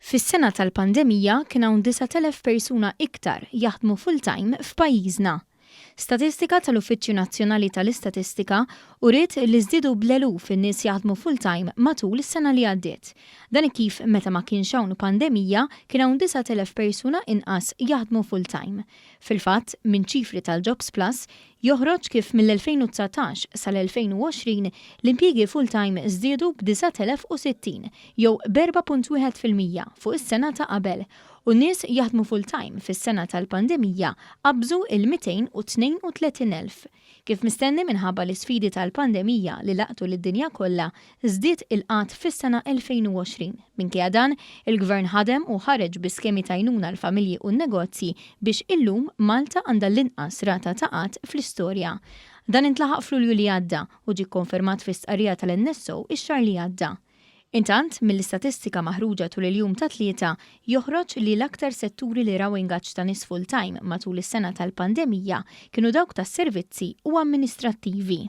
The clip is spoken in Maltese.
Fis-sena tal-pandemija kien hawn 9,000 persuna iktar jaħdmu full-time f'pajjiżna. Statistika tal-Uffiċċju Nazzjonali tal-Istatistika uriet li żdiedu bl-eluf in-nies jaħdmu full-time matul is-sena li għaddiet. Dan kif meta ma kienx hawn pandemija kien hawn 9,000 persuna inqas jaħdmu full-time. Fil-fatt, minn ċifri tal-Jobs Plus joħroġ kif mill-2019 sal-2020 l-impjiegi full-time żdiedu b'9,060 jew b'4.1% fuq is-sena ta' qabel u n-nies jaħdmu full-time fis-sena tal-pandemija qabżu il-232,000. Kif mistenni minħabba l-isfidi tal-pandemija li laqtu lid-dinja kollha żdied il-qatt fis-sena 2020. Minkejja dan, il-Gvern ħadem u ħareġ bi skemi ta' għajnuna l-familji u n-negozji biex illum Malta għandha l-inqas rata ta' qatt fl-istorja. Dan intlaħaq f'Lulju li għadda u ġie konfermat fis-stqarrija tal-NSO ix-xahar li għadda. Intant, mill-istatistika maħruġa tul il-jum ta' tlieta joħroġ li l-aktar setturi li raw ingaġġ ta' nies full-time matul is-sena tal-pandemija kienu dawk tas-servizzi u amministrattivi.